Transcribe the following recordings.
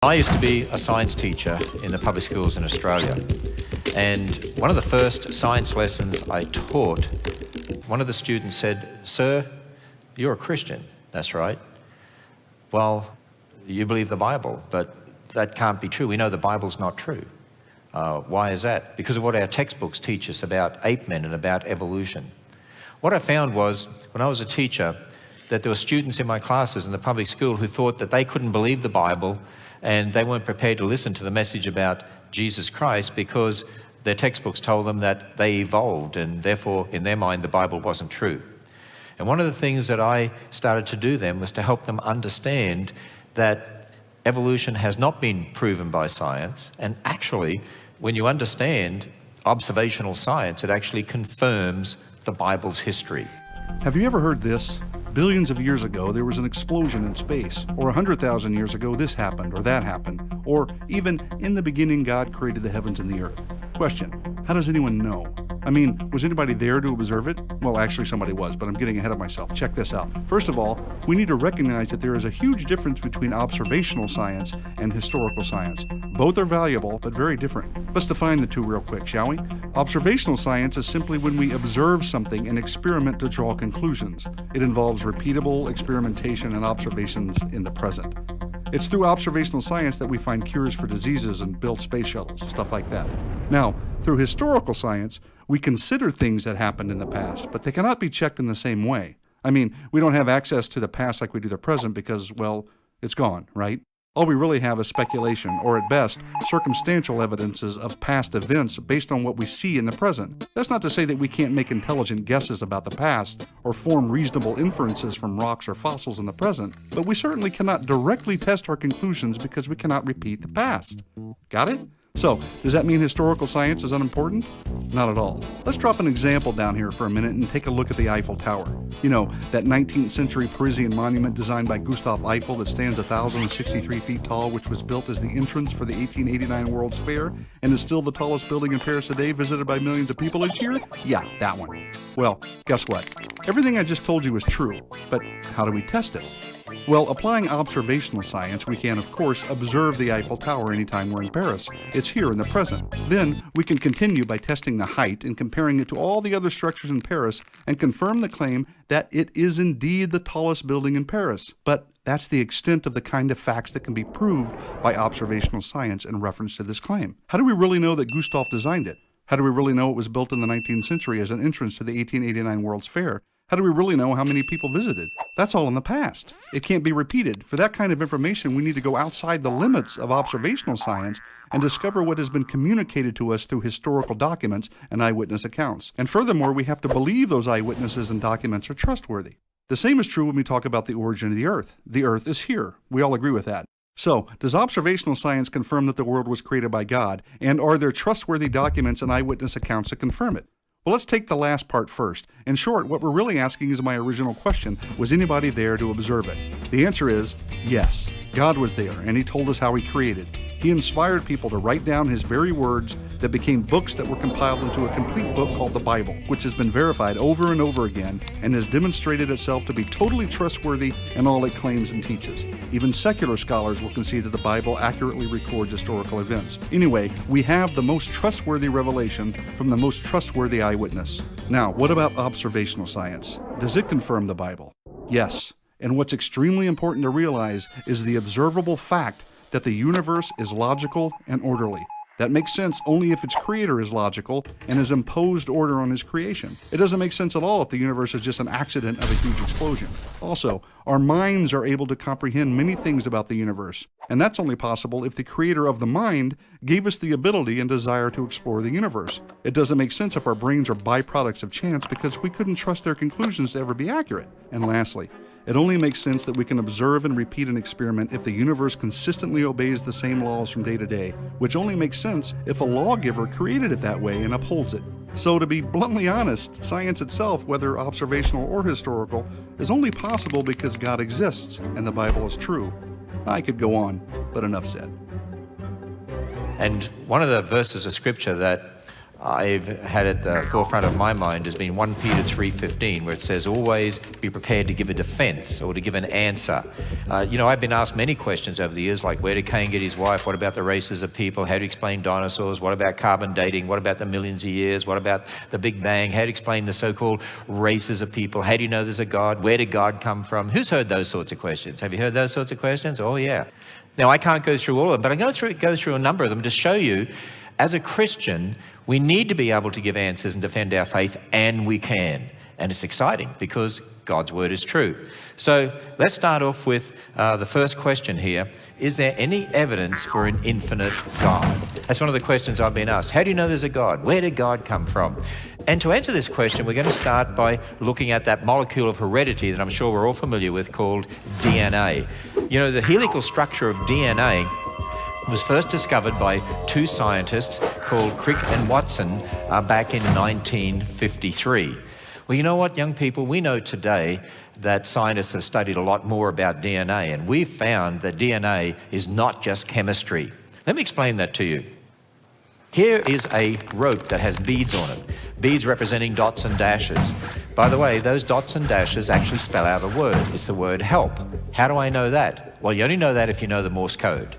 I used to be a science teacher in the public schools in Australia, and one of the first science lessons I taught, one of the students said, "Sir, you're a Christian." "That's right." "Well, you believe the Bible, but that can't be true. We know the Bible's not true." "Why is that?" "Because of what our textbooks teach us about ape men and about evolution." What I found was, when I was a teacher, that there were students in my classes in the public school who thought that they couldn't believe the Bible and they weren't prepared to listen to the message about Jesus Christ because their textbooks told them that they evolved and therefore, in their mind, the Bible wasn't true. And one of the things that I started to do then was to help them understand that evolution has not been proven by science, and actually, when you understand observational science, it actually confirms the Bible's history. Have you ever heard this? Billions of years ago, there was an explosion in space. Or 100,000 years ago, this happened or that happened. Or even, in the beginning, God created the heavens and the earth. Question, how does anyone know? I mean, was anybody there to observe it? Well, actually somebody was, but I'm getting ahead of myself. Check this out. First of all, we need to recognize that there is a huge difference between observational science and historical science. Both are valuable, but very different. Let's define the two real quick, shall we? Observational science is simply when we observe something and experiment to draw conclusions. It involves repeatable experimentation and observations in the present. It's through observational science that we find cures for diseases and build space shuttles, stuff like that. Now, through historical science, we consider things that happened in the past, but they cannot be checked in the same way. I mean, we don't have access to the past like we do the present because, well, it's gone, right? All we really have is speculation, or at best, circumstantial evidences of past events based on what we see in the present. That's not to say that we can't make intelligent guesses about the past, or form reasonable inferences from rocks or fossils in the present, but we certainly cannot directly test our conclusions because we cannot repeat the past. Got it? So, does that mean historical science is unimportant? Not at all. Let's drop an example down here for a minute and take a look at the Eiffel Tower. You know, that 19th century Parisian monument designed by Gustave Eiffel that stands 1,063 feet tall, which was built as the entrance for the 1889 World's Fair and is still the tallest building in Paris today, visited by millions of people each year? Yeah, that one. Well, guess what? Everything I just told you is true, but how do we test it? Well, applying observational science, we can, of course, observe the Eiffel Tower anytime we're in Paris. It's here in the present. Then, we can continue by testing the height and comparing it to all the other structures in Paris and confirm the claim that it is indeed the tallest building in Paris. But that's the extent of the kind of facts that can be proved by observational science in reference to this claim. How do we really know that Gustave designed it? How do we really know it was built in the 19th century as an entrance to the 1889 World's Fair? How do we really know how many people visited? That's all in the past. It can't be repeated. For that kind of information, we need to go outside the limits of observational science and discover what has been communicated to us through historical documents and eyewitness accounts. And furthermore, we have to believe those eyewitnesses and documents are trustworthy. The same is true when we talk about the origin of the Earth. The Earth is here. We all agree with that. So, does observational science confirm that the world was created by God? And are there trustworthy documents and eyewitness accounts that confirm it? Well, let's take the last part first. In short, what we're really asking is my original question: was anybody there to observe it? The answer is yes. God was there, and He told us how He created. He inspired people to write down His very words that became books that were compiled into a complete book called the Bible, which has been verified over and over again and has demonstrated itself to be totally trustworthy in all it claims and teaches. Even secular scholars will concede that the Bible accurately records historical events. Anyway, we have the most trustworthy revelation from the most trustworthy eyewitness. Now, what about observational science? Does it confirm the Bible? Yes. And what's extremely important to realize is the observable fact that the universe is logical and orderly. That makes sense only if its creator is logical and has imposed order on his creation. It doesn't make sense at all if the universe is just an accident of a huge explosion. Also, our minds are able to comprehend many things about the universe, and that's only possible if the creator of the mind gave us the ability and desire to explore the universe. It doesn't make sense if our brains are byproducts of chance because we couldn't trust their conclusions to ever be accurate. And lastly, it only makes sense that we can observe and repeat an experiment if the universe consistently obeys the same laws from day to day, which only makes sense if a lawgiver created it that way and upholds it. So to be bluntly honest, science itself, whether observational or historical, is only possible because God exists and the Bible is true. I could go on, but enough said. And one of the verses of Scripture that I've had at the forefront of my mind has been 1 Peter 3:15, where it says, always be prepared to give a defense or to give an answer. I've been asked many questions over the years, like where did Cain get his wife? What about the races of people? How to explain dinosaurs? What about carbon dating? What about the millions of years? What about the Big Bang? How to explain the so-called races of people? How do you know there's a God? Where did God come from? Who's heard those sorts of questions? Have you heard those sorts of questions? Oh, yeah. Now, I can't go through all of them, but I'm going to go through a number of them to show you, as a Christian, we need to be able to give answers and defend our faith, and we can. And it's exciting because God's word is true. So let's start off with the first question here. Is there any evidence for an infinite God? That's one of the questions I've been asked. How do you know there's a God? Where did God come from? And to answer this question, we're going to start by looking at that molecule of heredity that I'm sure we're all familiar with called DNA. You know, the helical structure of DNA was first discovered by two scientists called Crick and Watson back in 1953. Well, you know what, young people? We know today that scientists have studied a lot more about DNA, and we've found that DNA is not just chemistry. Let me explain that to you. Here is a rope that has beads on it, beads representing dots and dashes. By the way, those dots and dashes actually spell out a word. It's the word help. How do I know that? Well, you only know that if you know the Morse code.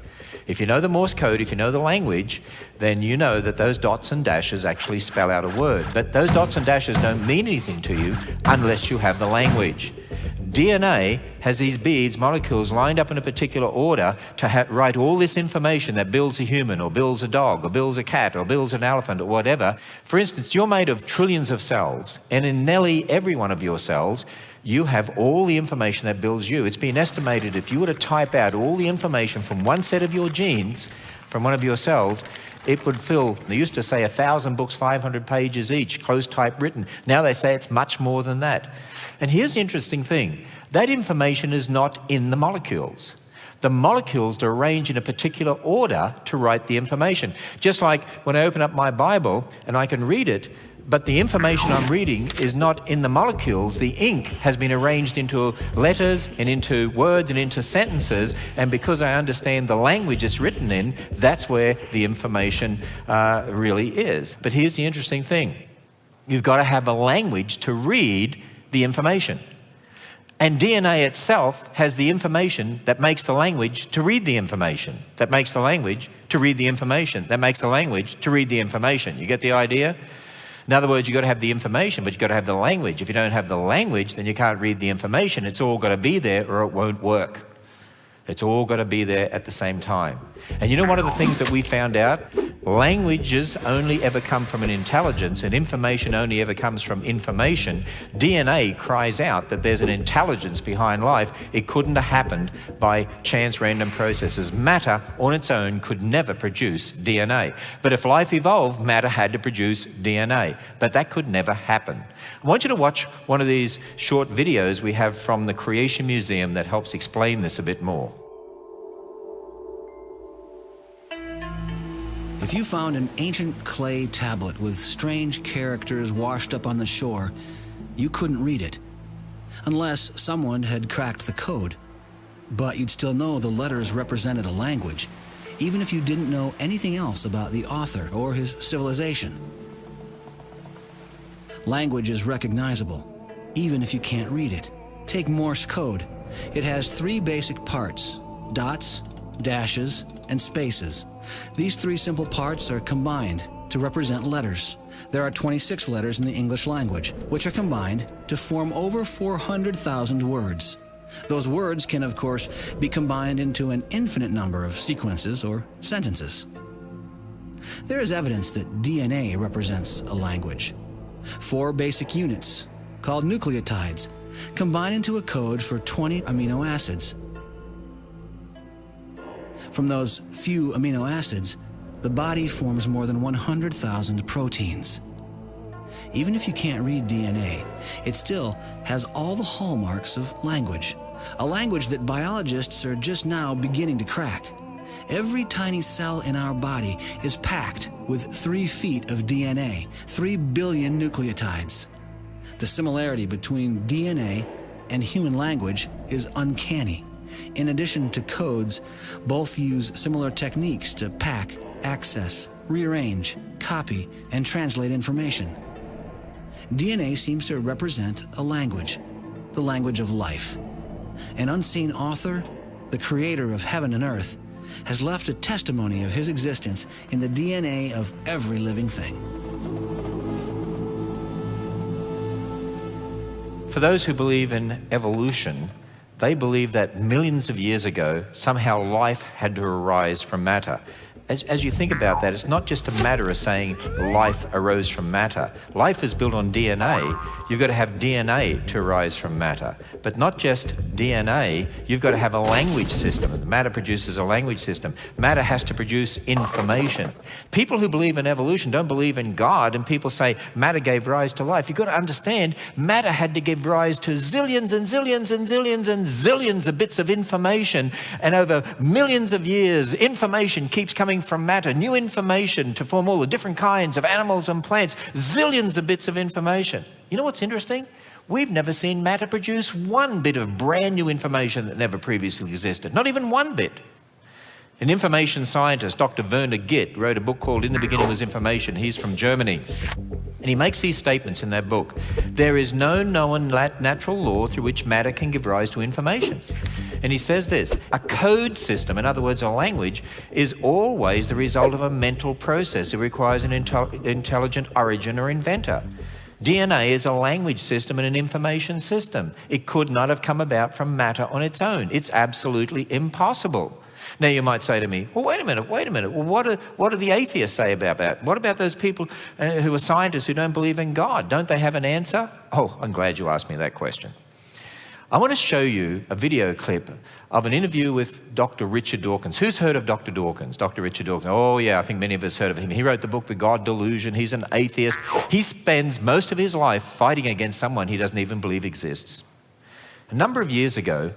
If you know the Morse code, if you know the language, then you know that those dots and dashes actually spell out a word. But those dots and dashes don't mean anything to you unless you have the language. DNA has these beads, molecules, lined up in a particular order to write all this information that builds a human, or builds a dog, or builds a cat, or builds an elephant, or whatever. For instance, you're made of trillions of cells, and in nearly every one of your cells, you have all the information that builds you. It's been estimated if you were to type out all the information from one set of your genes, from one of your cells, it would fill, they used to say 1,000 books, 500 pages each, close type written. Now they say it's much more than that. And here's the interesting thing. That information is not in the molecules. The molecules are arranged in a particular order to write the information. Just like when I open up my Bible and I can read it, but the information I'm reading is not in the molecules. The ink has been arranged into letters and into words and into sentences, and because I understand the language it's written in, that's where the information really is. But here's the interesting thing. You've got to have a language to read the information. And DNA itself has the information that makes the language to read the information, that makes the language to read the information, that makes the language to read the information. You get the idea? In other words, you've got to have the information, but you've got to have the language. If you don't have the language, then you can't read the information. It's all got to be there or it won't work. It's all got to be there at the same time. And you know one of the things that we found out? Languages only ever come from an intelligence, and information only ever comes from information. DNA cries out that there's an intelligence behind life. It couldn't have happened by chance random processes. Matter on its own could never produce DNA. But if life evolved, matter had to produce DNA. But that could never happen. I want you to watch one of these short videos we have from the Creation Museum that helps explain this a bit more. If you found an ancient clay tablet with strange characters washed up on the shore, you couldn't read it, unless someone had cracked the code. But you'd still know the letters represented a language, even if you didn't know anything else about the author or his civilization. Language is recognizable, even if you can't read it. Take Morse code. It has three basic parts: dots, dashes, and spaces. These three simple parts are combined to represent letters. There are 26 letters in the English language, which are combined to form over 400,000 words. Those words can, of course, be combined into an infinite number of sequences or sentences. There is evidence that DNA represents a language. 4 basic units, called nucleotides, combine into a code for 20 amino acids. From those few amino acids, the body forms more than 100,000 proteins. Even if you can't read DNA, it still has all the hallmarks of language, a language that biologists are just now beginning to crack. Every tiny cell in our body is packed with 3 feet of DNA, 3 billion nucleotides. The similarity between DNA and human language is uncanny. In addition to codes, both use similar techniques to pack access, rearrange, copy, and translate information. DNA seems to represent a language, the language of life. An unseen author, the creator of heaven and earth, has left a testimony of his existence in the DNA of every living thing. For those who believe in evolution, they believe that millions of years ago, somehow life had to arise from matter. As you think about that, it's not just a matter of saying life arose from matter. Life is built on DNA. You've got to have DNA to arise from matter. But not just DNA, you've got to have a language system. Matter produces a language system. Matter has to produce information. People who believe in evolution don't believe in God, and people say matter gave rise to life. You've got to understand, matter had to give rise to zillions and zillions and zillions and zillions of bits of information. And over millions of years, information keeps coming from matter, new information to form all the different kinds of animals and plants, zillions of bits of information. You know what's interesting? We've never seen matter produce one bit of brand new information that never previously existed, not even one bit. An information scientist, Dr. Werner Gitt, wrote a book called In the Beginning Was Information. He's from Germany. And he makes these statements in that book. There is no known natural law through which matter can give rise to information. And he says this, a code system, in other words, a language, is always the result of a mental process. It requires an intelligent origin or inventor. DNA is a language system and an information system. It could not have come about from matter on its own. It's absolutely impossible. Now you might say to me, well, wait a minute. Well, what do the atheists say about that? What about those people who are scientists who don't believe in God? Don't they have an answer? Oh, I'm glad you asked me that question. I want to show you a video clip of an interview with Dr. Richard Dawkins. Who's heard of Dr. Dawkins? Dr. Richard Dawkins. Oh yeah, I think many of us heard of him. He wrote the book, The God Delusion. He's an atheist. He spends most of his life fighting against someone he doesn't even believe exists. A number of years ago,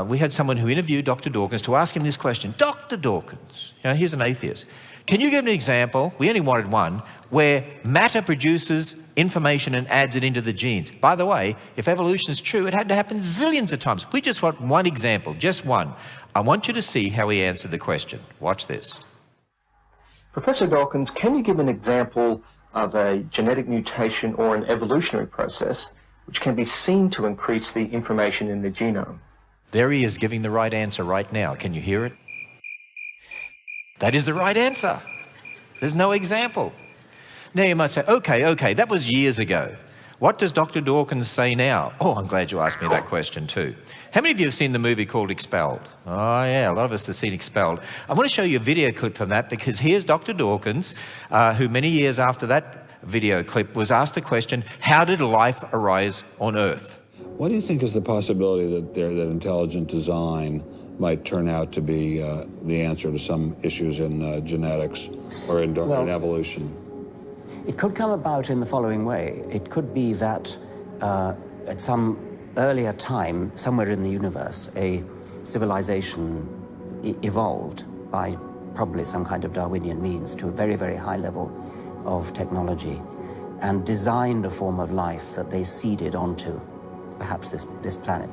we had someone who interviewed Dr. Dawkins to ask him this question. Dr. Dawkins, he's an atheist. Can you give an example, we only wanted one, where matter produces information and adds it into the genes? By the way, if evolution is true, it had to happen zillions of times. We just want one example, just one. I want you to see how he answered the question. Watch this. Professor Dawkins, can you give an example of a genetic mutation or an evolutionary process which can be seen to increase the information in the genome? There he is giving the right answer right now. Can you hear it? That is the right answer. There's no example. Now you might say, okay, that was years ago. What does Dr. Dawkins say now? Oh, I'm glad you asked me that question too. How many of you have seen the movie called Expelled? Oh yeah, a lot of us have seen Expelled. I want to show you a video clip from that because here's Dr. Dawkins, who many years after that video clip was asked the question, how did life arise on Earth? What do you think is the possibility that intelligent design might turn out to be the answer to some issues in genetics or in evolution? It could come about in the following way. It could be that at some earlier time, somewhere in the universe, a civilization evolved by probably some kind of Darwinian means to a very, very high level of technology and designed a form of life that they seeded onto perhaps this planet.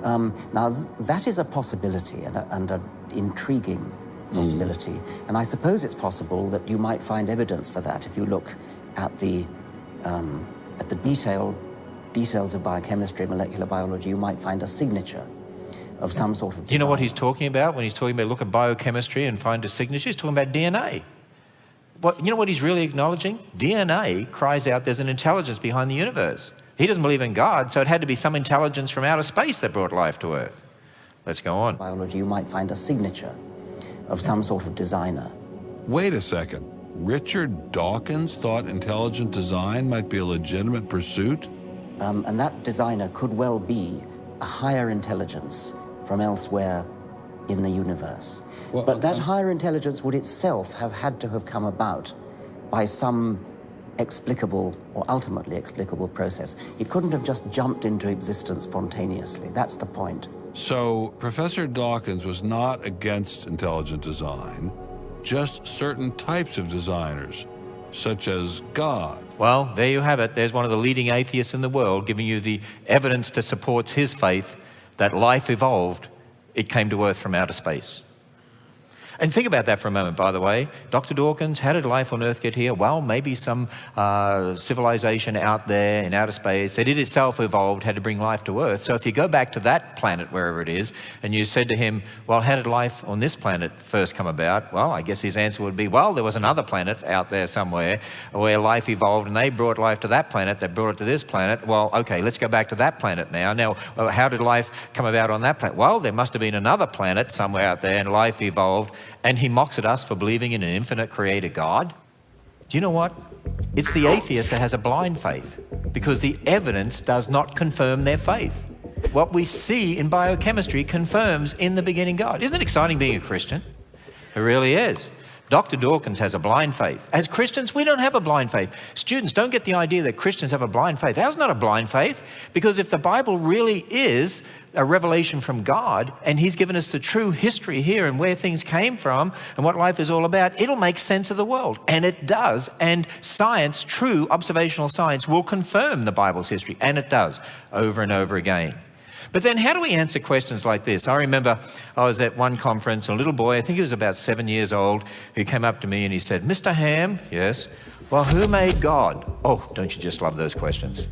Now, that is a possibility and an intriguing possibility. And I suppose it's possible that you might find evidence for that if you look at the details of biochemistry, molecular biology. You might find a signature of some sort of design. Do you know what he's talking about when he's talking about look at biochemistry and find a signature? He's talking about DNA. You know what he's really acknowledging? DNA cries out there's an intelligence behind the universe. He doesn't believe in God, so it had to be some intelligence from outer space that brought life to Earth. Let's go on. Biology, you might find a signature of some sort of designer. Wait a second. Richard Dawkins thought intelligent design might be a legitimate pursuit? And that designer could well be a higher intelligence from elsewhere in the universe. Well, but that higher intelligence would itself have had to have come about by some explicable or ultimately explicable process. It couldn't have just jumped into existence spontaneously. That's the point. So Professor Dawkins was not against intelligent design, just certain types of designers, such as God. Well, there you have it. There's one of the leading atheists in the world giving you the evidence to support his faith that life evolved. It came to Earth from outer space. And think about that for a moment, by the way. Dr. Dawkins, how did life on Earth get here? Well, maybe some civilization out there in outer space that it itself evolved had to bring life to Earth. So if you go back to that planet, wherever it is, and you said to him, well, how did life on this planet first come about? Well, I guess his answer would be, well, there was another planet out there somewhere where life evolved and they brought life to that planet, they brought it to this planet. Well, okay, let's go back to that planet now. Now, how did life come about on that planet? Well, there must have been another planet somewhere out there and life evolved. And he mocks at us for believing in an infinite creator God. Do you know what? It's the atheist that has a blind faith because the evidence does not confirm their faith. What we see in biochemistry confirms in the beginning God. Isn't it exciting being a Christian? It really is. Dr. Dawkins has a blind faith. As Christians, we don't have a blind faith. Students, don't get the idea that Christians have a blind faith. Ours is not a blind faith, because if the Bible really is a revelation from God, and he's given us the true history here and where things came from and what life is all about, it'll make sense of the world. And it does. And science, true observational science, will confirm the Bible's history. And it does, over and over again. But then how do we answer questions like this? I remember I was at one conference, a little boy, I think he was about 7 years old, who came up to me and he said, Mr. Ham, yes, well, who made God? Oh, don't you just love those questions?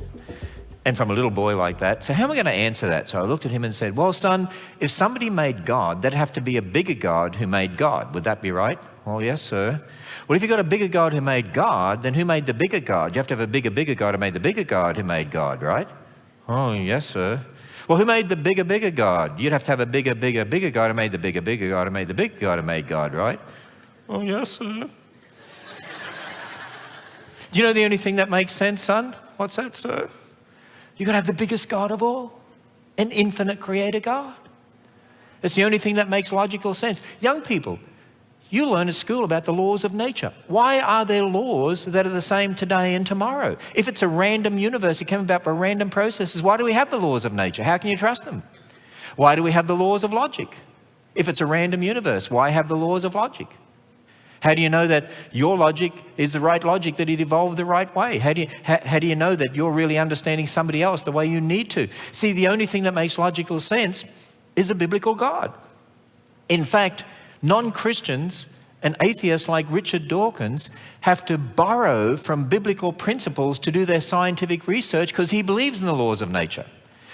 And from a little boy like that, so how am I going to answer that? So I looked at him and said, well, son, if somebody made God, that'd have to be a bigger God who made God. Would that be right? Well, yes, sir. Well, if you've got a bigger God who made God, then who made the bigger God? You have to have a bigger God who made the bigger God who made God, right? Oh, yes, sir. Well, who made the bigger God? You'd have to have a bigger God who made the bigger God who made the bigger God who made God, right? Oh, yes, sir. Do you know the only thing that makes sense, son? What's that, sir? You've got to have the biggest God of all, an infinite creator God. It's the only thing that makes logical sense. Young people, you learn at school about the laws of nature. Why are there laws that are the same today and tomorrow? If it's a random universe, it came about by random processes, why do we have the laws of nature? How can you trust them? Why do we have the laws of logic? If it's a random universe, why have the laws of logic? How do you know that your logic is the right logic, that it evolved the right way? How do you know that you're really understanding somebody else the way you need to? See, the only thing that makes logical sense is a biblical God. In fact, non-Christians and atheists like Richard Dawkins have to borrow from biblical principles to do their scientific research because he believes in the laws of nature.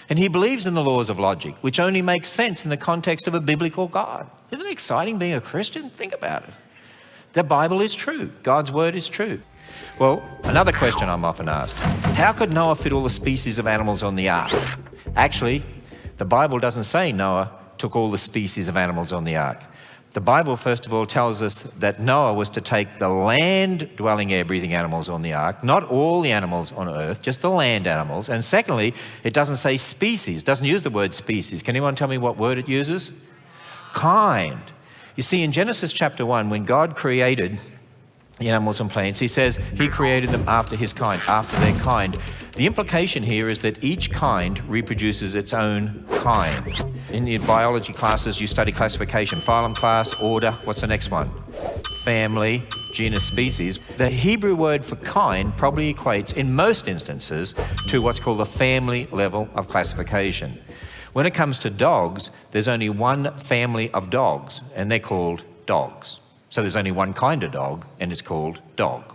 And he believes in the laws of logic, which only makes sense in the context of a biblical God. Isn't it exciting being a Christian? Think about it. The Bible is true. God's word is true. Well, another question I'm often asked, how could Noah fit all the species of animals on the ark? Actually, the Bible doesn't say Noah took all the species of animals on the ark. The Bible, first of all, tells us that Noah was to take the land-dwelling, air-breathing animals on the ark, not all the animals on earth, just the land animals. And secondly, it doesn't say species, doesn't use the word species. Can anyone tell me what word it uses? Kind. You see, in Genesis chapter 1, when God created the animals and plants, he says he created them after his kind, after their kind. The implication here is that each kind reproduces its own kind. In your biology classes, you study classification, phylum, class, order. What's the next one? Family, genus, species. The Hebrew word for kind probably equates, in most instances, to what's called the family level of classification. When it comes to dogs, there's only one family of dogs, and they're called dogs. So there's only one kind of dog, and it's called dog.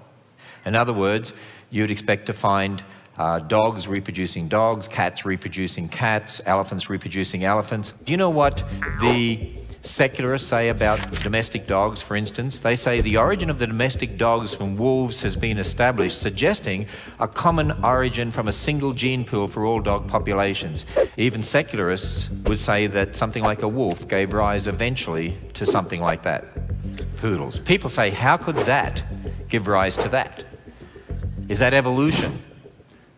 In other words, you'd expect to find dogs reproducing dogs, cats reproducing cats, elephants reproducing elephants. Do you know what the secularists say about domestic dogs, for instance? They say the origin of the domestic dogs from wolves has been established, suggesting a common origin from a single gene pool for all dog populations. Even secularists would say that something like a wolf gave rise eventually to something like that. Poodles. People say, how could that give rise to that? Is that evolution?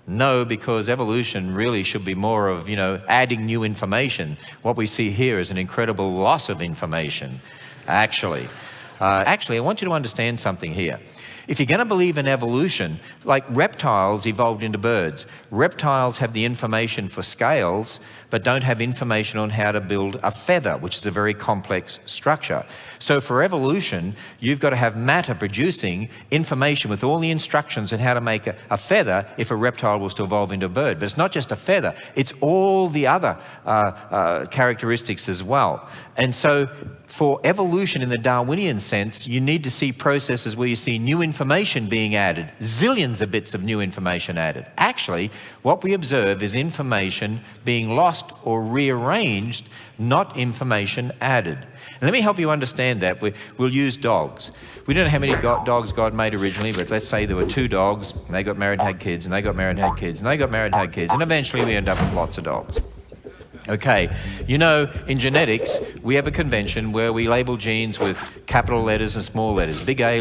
No, because evolution really should be more of, adding new information. What we see here is an incredible loss of information, actually. I want you to understand something here. If you're going to believe in evolution, like reptiles evolved into birds. Reptiles have the information for scales, but don't have information on how to build a feather, which is a very complex structure. So for evolution, you've got to have matter producing information with all the instructions on how to make a feather if a reptile was to evolve into a bird. But it's not just a feather, it's all the other characteristics as well. And so for evolution in the Darwinian sense, you need to see processes where you see new information being added, zillions of bits of new information added. Actually, what we observe is information being lost or rearranged, not information added. And let me help you understand that. We'll use dogs. We don't know how many dogs God made originally, but let's say there were 2 dogs, and they got married and had kids, and they got married and had kids, and they got married and had kids, and eventually we end up with lots of dogs. Okay, you know, in genetics, we have a convention where we label genes with capital letters and small letters, big A,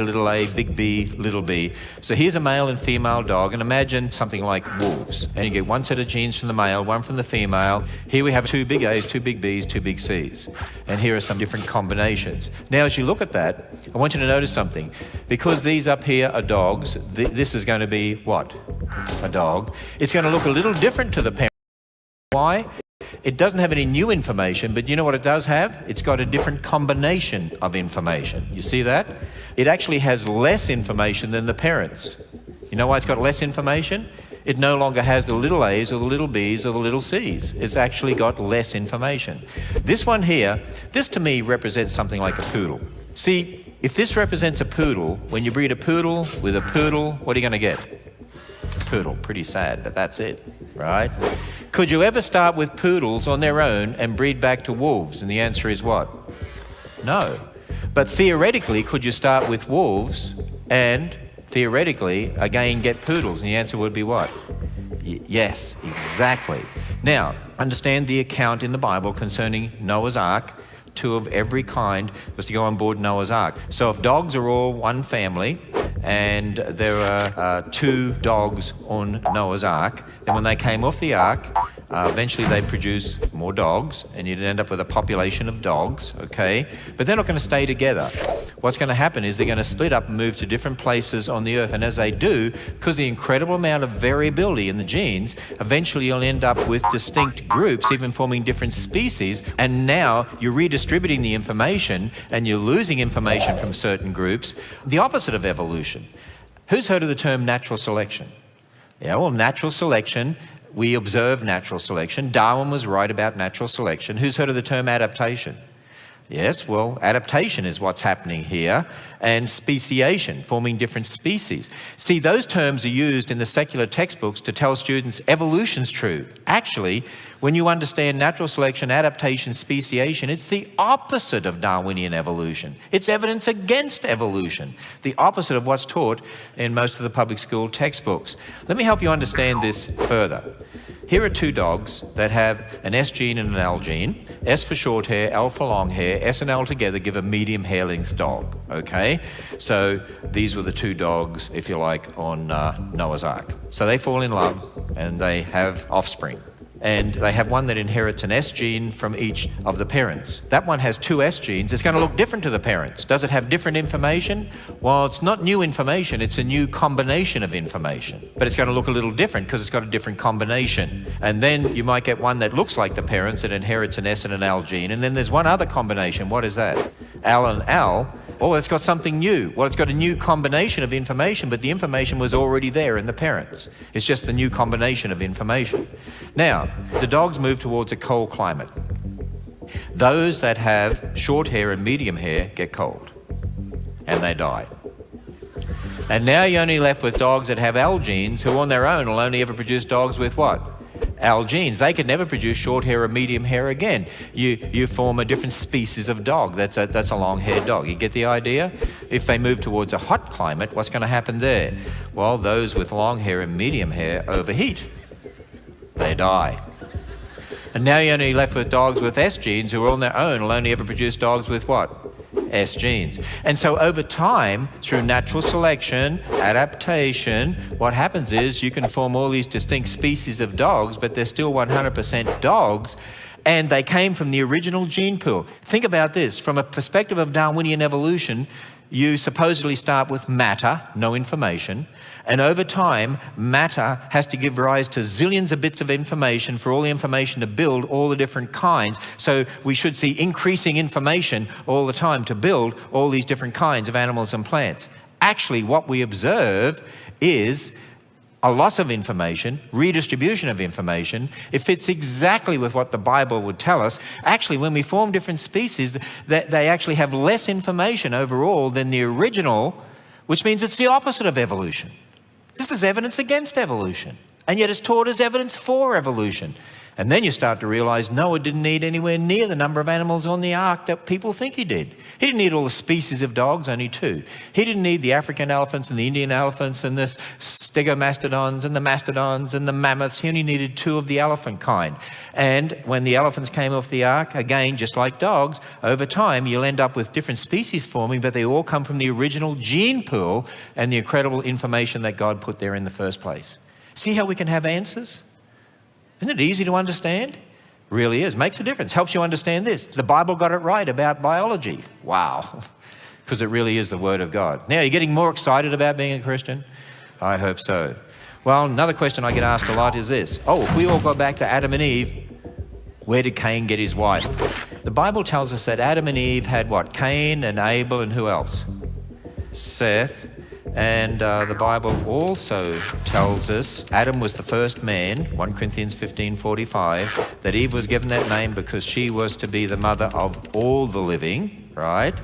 big B, little b. So here's a male and female dog, and imagine something like wolves. And you get one set of genes from the male, one from the female. Here we have 2 big A's, 2 big B's, 2 big C's. And here are some different combinations. Now, as you look at that, I want you to notice something. Because these up here are dogs, this is going to be what? A dog. It's going to look a little different to the parent. Why? It doesn't have any new information, but you know what it does have? It's got a different combination of information. You see that? It actually has less information than the parents. You know why it's got less information? It no longer has the little a's or the little b's or the little c's. It's actually got less information. This one here, this to me represents something like a poodle. See, if this represents a poodle, when you breed a poodle with a poodle, what are you going to get? Poodle. Pretty sad, but that's it, right? Could you ever start with poodles on their own and breed back to wolves? And the answer is what? No. But theoretically, could you start with wolves and theoretically again get poodles? And the answer would be what? Yes, exactly. Now, understand the account in the Bible concerning Noah's Ark. 2 of every kind was to go on board Noah's Ark. So if dogs are all one family and there are 2 dogs on Noah's Ark, then when they came off the Ark, eventually they produce more dogs and you'd end up with a population of dogs, okay? But they're not going to stay together. What's going to happen is they're going to split up and move to different places on the earth. And as they do, because of the incredible amount of variability in the genes, eventually you'll end up with distinct groups, even forming different species. And now you're redistributing the information and you're losing information from certain groups. The opposite of evolution. Who's heard of the term natural selection? Yeah, well, natural selection, we observe natural selection. Darwin was right about natural selection. Who's heard of the term adaptation? Yes, well, adaptation is what's happening here, and speciation, forming different species. See, those terms are used in the secular textbooks to tell students evolution's true. Actually, when you understand natural selection, adaptation, speciation, it's the opposite of Darwinian evolution. It's evidence against evolution, the opposite of what's taught in most of the public school textbooks. Let me help you understand this further. Here are 2 dogs that have an S gene and an L gene. S for short hair, L for long hair. S and L together give a medium hair length dog, okay? So these were the 2 dogs, if you like, on Noah's Ark. So they fall in love and they have offspring. And they have one that inherits an S gene from each of the parents. That one has 2 S genes. It's going to look different to the parents. Does it have different information? Well, it's not new information. It's a new combination of information. But it's going to look a little different because it's got a different combination. And then you might get one that looks like the parents that inherits an S and an L gene. And then there's one other combination. What is that? L and L. Oh, it's got something new. Well, it's got a new combination of information, but the information was already there in the parents. It's just the new combination of information. Now, the dogs move towards a cold climate. Those that have short hair and medium hair get cold, and they die. And now you're only left with dogs that have L genes, who on their own will only ever produce dogs with what? L genes. They could never produce short hair or medium hair again. You form a different species of dog. That's a long-haired dog. You get the idea? If they move towards a hot climate, what's going to happen there? Well, those with long hair and medium hair overheat. They die. And now you're only left with dogs with S genes who on their own will only ever produce dogs with what? S genes. And so over time, through natural selection, adaptation, what happens is you can form all these distinct species of dogs, but they're still 100% dogs. and they came from the original gene pool. Think about this. From a perspective of Darwinian evolution, you supposedly start with matter, no information, and over time, matter has to give rise to zillions of bits of information for all the information to build all the different kinds. So we should see increasing information all the time to build all these different kinds of animals and plants. Actually, what we observe is a loss of information, redistribution of information. It fits exactly with what the Bible would tell us. Actually, when we form different species, they actually have less information overall than the original, which means it's the opposite of evolution. This is evidence against evolution, and yet it's taught as evidence for evolution. And then you start to realize Noah didn't need anywhere near the number of animals on the ark that people think he did. He didn't need all the species of dogs, only 2. He didn't need the African elephants and the Indian elephants and the stegomastodons and the mastodons and the mammoths. He only needed 2 of the elephant kind. And when the elephants came off the ark, again, just like dogs, over time you'll end up with different species forming, but they all come from the original gene pool and the incredible information that God put there in the first place. See how we can have answers? Isn't it easy to understand? Really is. Makes a difference. Helps you understand this. The Bible got it right about biology. Wow. Because it really is the Word of God. Now, are you getting more excited about being a Christian? I hope so. Well, another question I get asked a lot is this. Oh, if we all go back to Adam and Eve, where did Cain get his wife? The Bible tells us that Adam and Eve had what? Cain and Abel and who else? Seth. And the Bible also tells us Adam was the first man, 1 Corinthians 15:45, that Eve was given that name because she was to be the mother of all the living, right?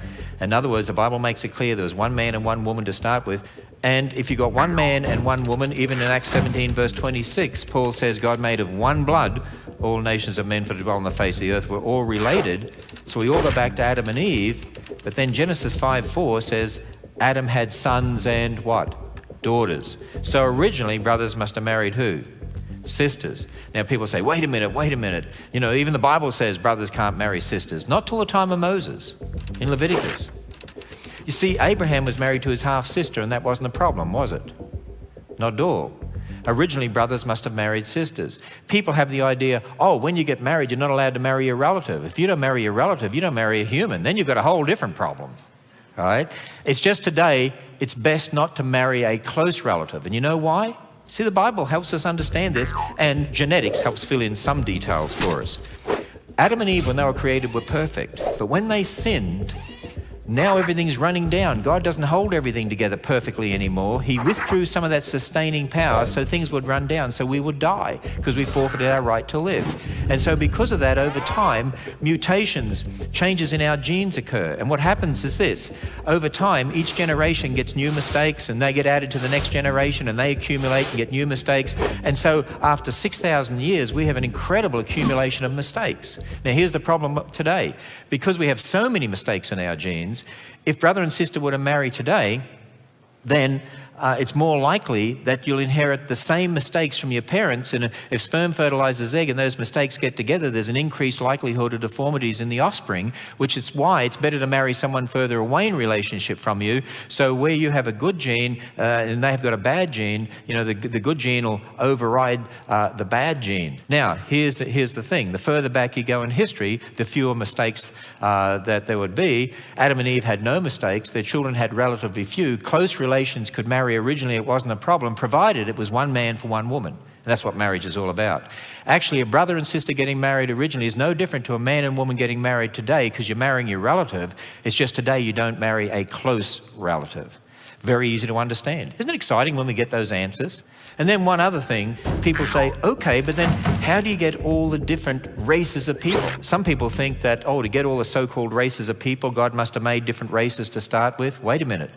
In other words, the Bible makes it clear there was one man and one woman to start with. And if you got one man and one woman, even in Acts 17 verse 26, Paul says God made of one blood all nations of men for to dwell on the face of the earth. We're all related. So we all go back to Adam and Eve. But then Genesis 5:4 says Adam had sons and what? Daughters. So originally, brothers must have married who? Sisters. Now people say, wait a minute. You know, even the Bible says brothers can't marry sisters. Not till the time of Moses in Leviticus. You see, Abraham was married to his half-sister, and that wasn't a problem, was it? Not at all. Originally, brothers must have married sisters. People have the idea, oh, when you get married, you're not allowed to marry a relative. If you don't marry a relative, you don't marry a human. Then you've got a whole different problem. Right? It's just today, it's best not to marry a close relative. And you know why? See, the Bible helps us understand this, and genetics helps fill in some details for us. Adam and Eve, when they were created, were perfect. But when they sinned, now everything's running down. God doesn't hold everything together perfectly anymore. He withdrew some of that sustaining power so things would run down, so we would die because we forfeited our right to live. And so because of that, over time, mutations, changes in our genes occur. And what happens is this. Over time, each generation gets new mistakes and they get added to the next generation and they accumulate and get new mistakes. And so after 6,000 years, we have an incredible accumulation of mistakes. Now here's the problem today. Because we have so many mistakes in our genes, if brother and sister were to marry today, then it's more likely that you'll inherit the same mistakes from your parents. And if sperm fertilizes egg and those mistakes get together, there's an increased likelihood of deformities in the offspring, which is why it's better to marry someone further away in relationship from you. So where you have a good gene and they have got a bad gene, you know, the good gene will override the bad gene. Now, here's the thing. The further back you go in history, the fewer mistakes that there would be. Adam and Eve had no mistakes. Their children had relatively few. Close relations could marry. Originally, it wasn't a problem, provided it was one man for one woman. And that's what marriage is all about. Actually, a brother and sister getting married originally is no different to a man and woman getting married today because you're marrying your relative. It's just today you don't marry a close relative. Very easy to understand. Isn't it exciting when we get those answers? And then one other thing, people say, okay, but then how do you get all the different races of people? Some people think that, oh, to get all the so-called races of people, God must have made different races to start with. Wait a minute.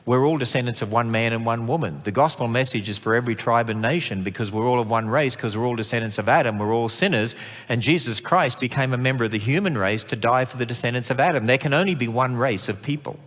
We're all descendants of one man and one woman. The gospel message is for every tribe and nation because we're all of one race, because we're all descendants of Adam. We're all sinners. And Jesus Christ became a member of the human race to die for the descendants of Adam. There can only be one race of people.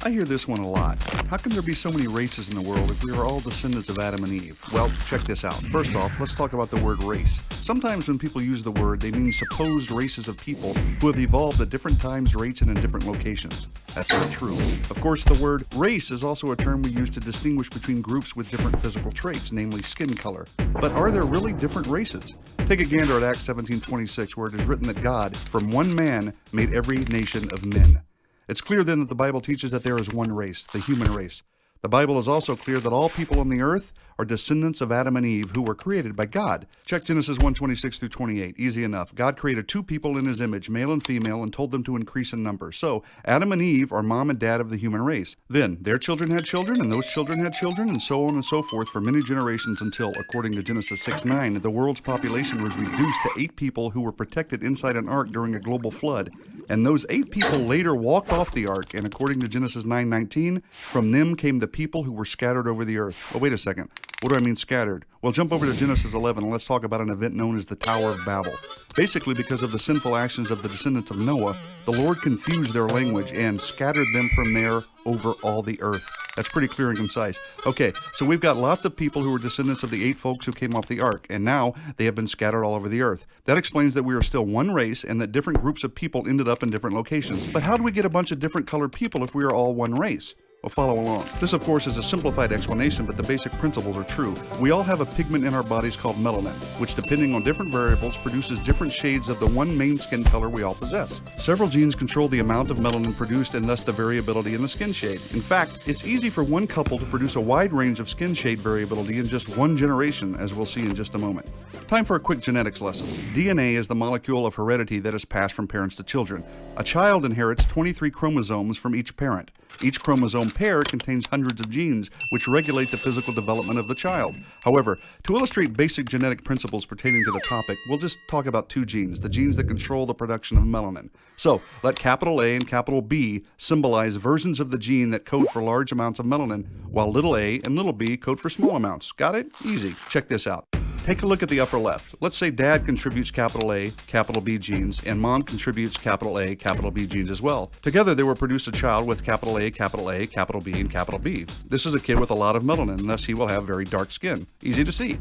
I hear this one a lot. How can there be so many races in the world if we are all descendants of Adam and Eve? Well, check this out. First off, let's talk about the word race. sometimes when people use the word, they mean supposed races of people who have evolved at different times, rates, and in different locations. That's not true. Of course, the word race is also a term we use to distinguish between groups with different physical traits, namely skin color. But are there really different races? Take a gander at Acts 17:26, where it is written that God, from one man, made every nation of men. It's clear then that the Bible teaches that there is one race, the human race. The Bible is also clear that all people on the earth are descendants of Adam and Eve who were created by God. Check Genesis 1:26 through 28. Easy enough. God created two people in his image, male and female, and told them to increase in number. So, Adam and Eve are mom and dad of the human race. Then, their children had children, and those children had children, and so on and so forth for many generations until, according to Genesis 6:9, the world's population was reduced to 8 people who were protected inside an ark during a global flood. And those 8 people later walked off the ark, and according to Genesis 9:19, from them came the people who were scattered over the earth. Well, wait a second. What do I mean scattered? Well, jump over to Genesis 11 and let's talk about an event known as the Tower of Babel. Basically, because of the sinful actions of the descendants of Noah, the Lord confused their language and scattered them from there over all the earth. That's pretty clear and concise. Okay, so we've got lots of people who were descendants of the 8 folks who came off the ark, and now they have been scattered all over the earth. That explains that we are still one race and that different groups of people ended up in different locations. But how do we get a bunch of different colored people if we are all one race? Well, follow along. This, of course, is a simplified explanation, but the basic principles are true. We all have a pigment in our bodies called melanin, which, depending on different variables, produces different shades of the one main skin color we all possess. Several genes control the amount of melanin produced and thus the variability in the skin shade. In fact, it's easy for one couple to produce a wide range of skin shade variability in just one generation, as we'll see in just a moment. Time for a quick genetics lesson. DNA is the molecule of heredity that is passed from parents to children. A child inherits 23 chromosomes from each parent. Each chromosome pair contains hundreds of genes, which regulate the physical development of the child. However, to illustrate basic genetic principles pertaining to the topic, we'll just talk about 2 genes, the genes that control the production of melanin. So, let capital A and capital B symbolize versions of the gene that code for large amounts of melanin, while little a and little b code for small amounts. Got it? Easy. Check this out. Take a look at the upper left. Let's say dad contributes capital A, capital B genes, and mom contributes capital A, capital B genes as well. Together they will produce a child with capital A, capital A, capital B, and capital B. This is a kid with a lot of melanin, and thus he will have very dark skin. Easy to see.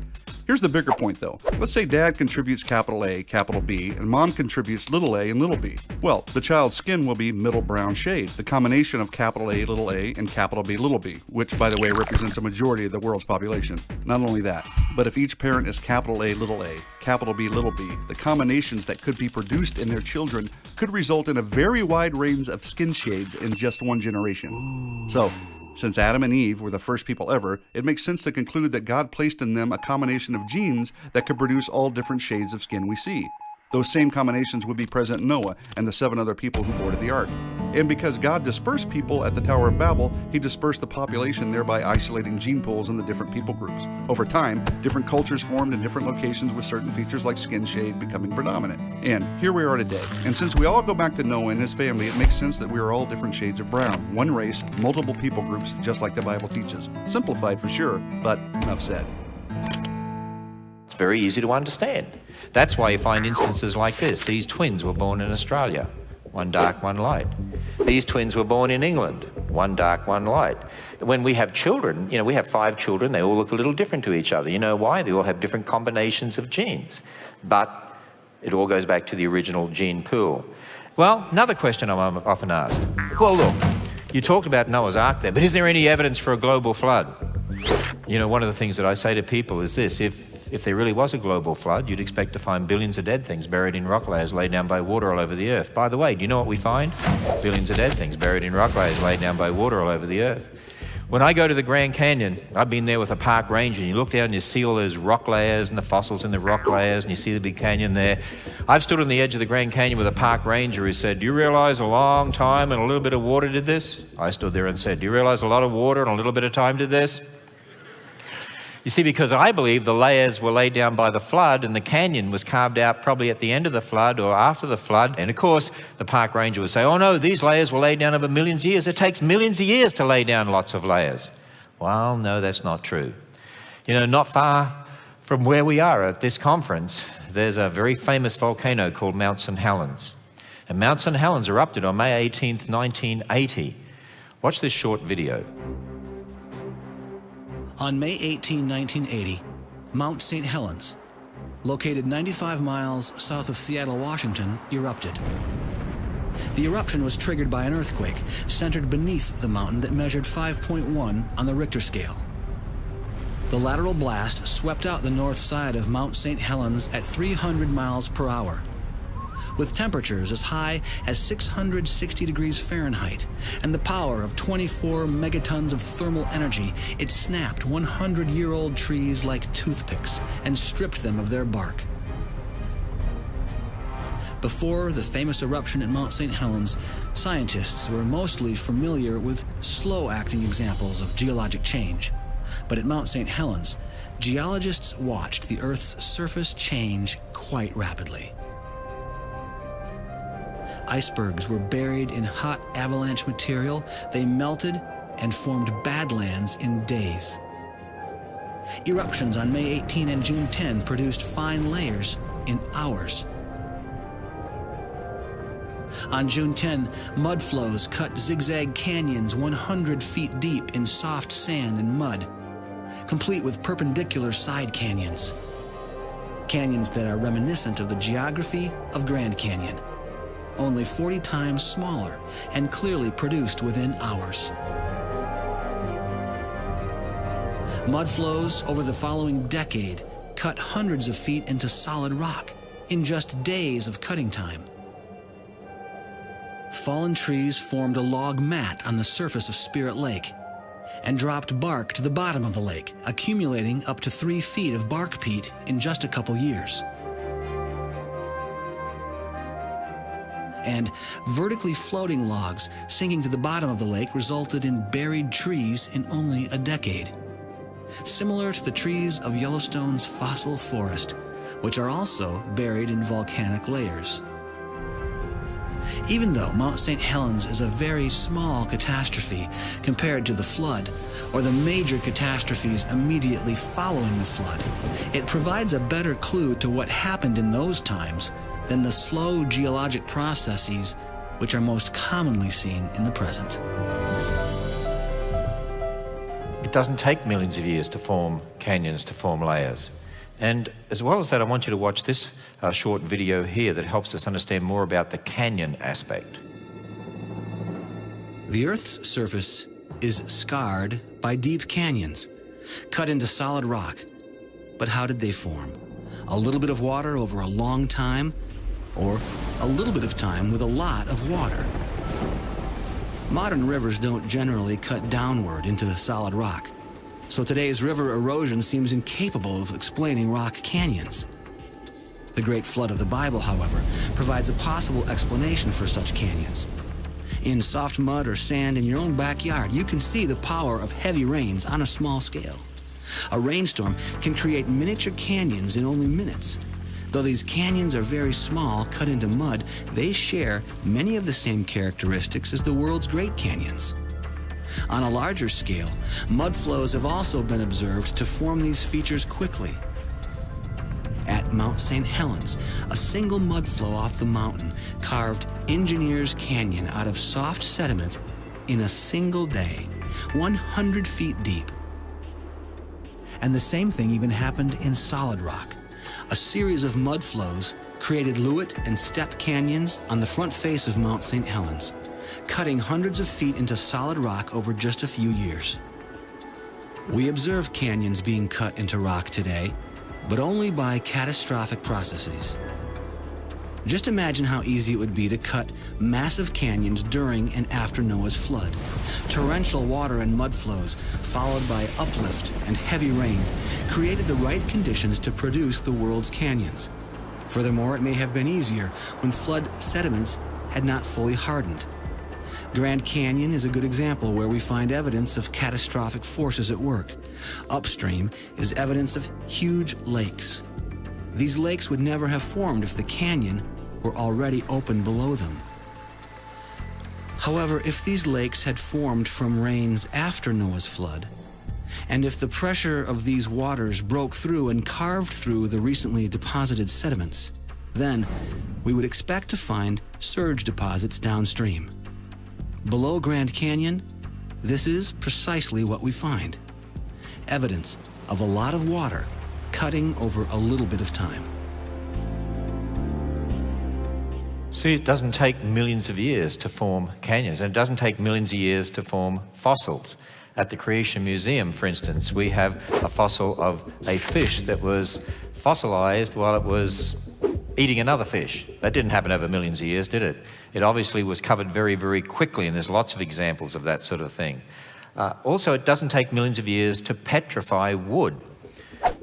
Here's the bigger point though. Let's say dad contributes capital A, capital B, and mom contributes little a and little b. Well, the child's skin will be middle brown shade, the combination of capital A, little a, and capital B, little b, which by the way represents a majority of the world's population. Not only that, but if each parent is capital A, capital B, little b, the combinations that could be produced in their children could result in a very wide range of skin shades in just one generation. Ooh. So, since Adam and Eve were the first people ever, it makes sense to conclude that God placed in them a combination of genes that could produce all different shades of skin we see. Those same combinations would be present in Noah and the 7 other people who boarded the ark. And because God dispersed people at the Tower of Babel, he dispersed the population, thereby isolating gene pools in the different people groups. Over time, different cultures formed in different locations with certain features like skin shade becoming predominant. And here we are today. And since we all go back to Noah and his family, it makes sense that we are all different shades of brown. One race, multiple people groups, just like the Bible teaches. Simplified for sure, but enough said. It's very easy to understand. That's why you find instances like this. These twins were born in Australia, one dark, one light. These twins were born in England, one dark, one light. When we have children, we have 5 children, they all look a little different to each other. You know why? They all have different combinations of genes. But it all goes back to the original gene pool. Well, another question I'm often asked. Well, look, you talked about Noah's Ark there, but is there any evidence for a global flood? One of the things that I say to people is this: if there really was a global flood, you'd expect to find billions of dead things buried in rock layers laid down by water all over the earth. By the way, do you know what we find? Billions of dead things buried in rock layers laid down by water all over the earth. When I go to the Grand Canyon, I've been there with a park ranger, and you look down and you see all those rock layers and the fossils in the rock layers, and you see the big canyon there. I've stood on the edge of the Grand Canyon with a park ranger who said, "Do you realize a long time and a little bit of water did this?" I stood there and said, "Do you realize a lot of water and a little bit of time did this?" You see, because I believe the layers were laid down by the flood and the canyon was carved out probably at the end of the flood or after the flood. And of course, the park ranger would say, "Oh no, these layers were laid down over millions of years. It takes millions of years to lay down lots of layers." Well, no, that's not true. Not far from where we are at this conference, there's a very famous volcano called Mount St. Helens. And Mount St. Helens erupted on May 18th, 1980. Watch this short video. On May 18, 1980, Mount St. Helens, located 95 miles south of Seattle, Washington, erupted. The eruption was triggered by an earthquake centered beneath the mountain that measured 5.1 on the Richter scale. The lateral blast swept out the north side of Mount St. Helens at 300 miles per hour. With temperatures as high as 660 degrees Fahrenheit and the power of 24 megatons of thermal energy, it snapped 100-year-old trees like toothpicks and stripped them of their bark. Before the famous eruption at Mount St. Helens, scientists were mostly familiar with slow-acting examples of geologic change. But at Mount St. Helens, geologists watched the Earth's surface change quite rapidly. Icebergs were buried in hot avalanche material. They melted and formed badlands in days. Eruptions on May 18 and June 10 produced fine layers in hours. On June 10, mud flows cut zigzag canyons 100 feet deep in soft sand and mud, complete with perpendicular side canyons. Canyons that are reminiscent of the geography of Grand Canyon, only 40 times smaller and clearly produced within hours. Mud flows over the following decade cut hundreds of feet into solid rock in just days of cutting time. Fallen trees formed a log mat on the surface of Spirit Lake and dropped bark to the bottom of the lake, accumulating up to 3 feet of bark peat in just a couple years. And vertically floating logs sinking to the bottom of the lake resulted in buried trees in only a decade, similar to the trees of Yellowstone's fossil forest, which are also buried in volcanic layers. Even though Mount St. Helens is a very small catastrophe compared to the flood or the major catastrophes immediately following the flood, it provides a better clue to what happened in those times than the slow geologic processes which are most commonly seen in the present. It doesn't take millions of years to form canyons, to form layers. And as well as that, I want you to watch this short video here that helps us understand more about the canyon aspect. The Earth's surface is scarred by deep canyons, cut into solid rock. But how did they form? A little bit of water over a long time, or a little bit of time with a lot of water? Modern rivers don't generally cut downward into solid rock, so today's river erosion seems incapable of explaining rock canyons. The Great Flood of the Bible, however, provides a possible explanation for such canyons. In soft mud or sand in your own backyard, you can see the power of heavy rains on a small scale. A rainstorm can create miniature canyons in only minutes. Though these canyons are very small, cut into mud, they share many of the same characteristics as the world's Great Canyons. On a larger scale, mud flows have also been observed to form these features quickly. At Mount St. Helens, a single mud flow off the mountain carved Engineers Canyon out of soft sediment in a single day, 100 feet deep. And the same thing even happened in solid rock. A series of mud flows created Lewitt and Step canyons on the front face of Mount St. Helens, cutting hundreds of feet into solid rock over just a few years. We observe canyons being cut into rock today, but only by catastrophic processes. Just imagine how easy it would be to cut massive canyons during and after Noah's flood. Torrential water and mud flows, followed by uplift and heavy rains, created the right conditions to produce the world's canyons. Furthermore, it may have been easier when flood sediments had not fully hardened. Grand Canyon is a good example where we find evidence of catastrophic forces at work. Upstream is evidence of huge lakes. These lakes would never have formed if the canyon were already open below them. However, if these lakes had formed from rains after Noah's flood, and if the pressure of these waters broke through and carved through the recently deposited sediments, then we would expect to find surge deposits downstream. Below Grand Canyon, this is precisely what we find: evidence of a lot of water cutting over a little bit of time. See, it doesn't take millions of years to form canyons, and it doesn't take millions of years to form fossils. At the Creation Museum, for instance, we have a fossil of a fish that was fossilized while it was eating another fish. That didn't happen over millions of years, did it? It obviously was covered very, very quickly, and there's lots of examples of that sort of thing. Also, it doesn't take millions of years to petrify wood.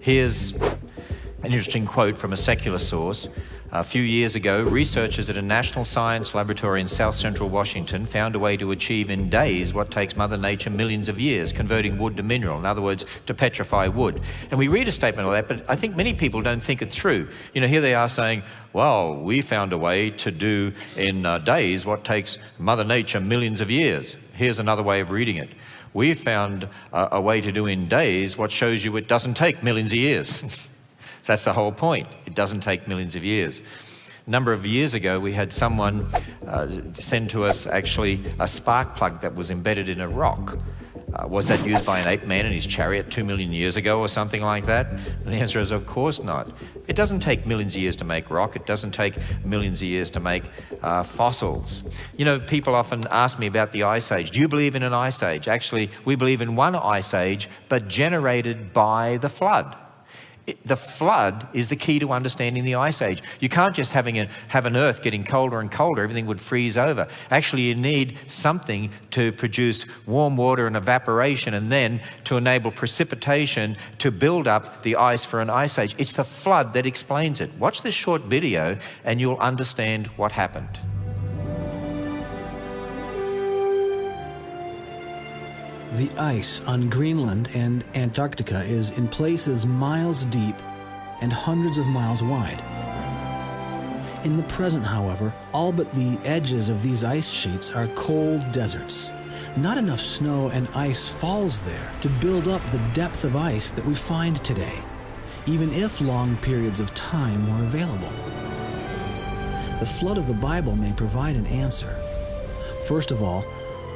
Here's an interesting quote from a secular source. A few years ago, researchers at a national science laboratory in south central Washington found a way to achieve in days what takes Mother Nature millions of years, converting wood to mineral, in other words, to petrify wood. And we read a statement like that, but I think many people don't think it through. You know, here they are saying, well, we found a way to do in days what takes Mother Nature millions of years. Here's another way of reading it. We found a way to do in days what shows you it doesn't take millions of years. That's the whole point. It doesn't take millions of years. A number of years ago, we had someone send to us actually a spark plug that was embedded in a rock. Was that used by an ape man in his chariot 2 million years ago or something like that? And the answer is, of course not. It doesn't take millions of years to make rock. It doesn't take millions of years to make fossils. You know, people often ask me about the Ice Age. Do you believe in an Ice Age? Actually, we believe in one Ice Age, but generated by the flood. The flood is the key to understanding the Ice Age. You can't just have an Earth getting colder and colder. Everything would freeze over. Actually, you need something to produce warm water and evaporation, and then to enable precipitation to build up the ice for an Ice Age. It's the flood that explains it. Watch this short video and you'll understand what happened. The ice on Greenland and Antarctica is in places miles deep and hundreds of miles wide. In the present, however, all but the edges of these ice sheets are cold deserts. Not enough snow and ice falls there to build up the depth of ice that we find today, even if long periods of time were available. The flood of the Bible may provide an answer. First of all,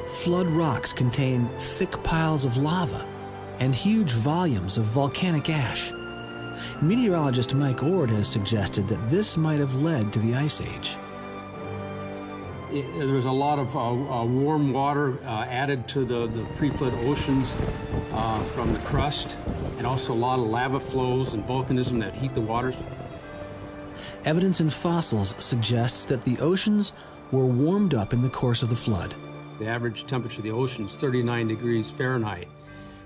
flood rocks contain thick piles of lava and huge volumes of volcanic ash. Meteorologist Mike Ord has suggested that this might have led to the Ice Age. There was a lot of warm water added to the pre-flood oceans from the crust, and also a lot of lava flows and volcanism that heat the waters. Evidence in fossils suggests that the oceans were warmed up in the course of the flood. The average temperature of the ocean is 39 degrees Fahrenheit.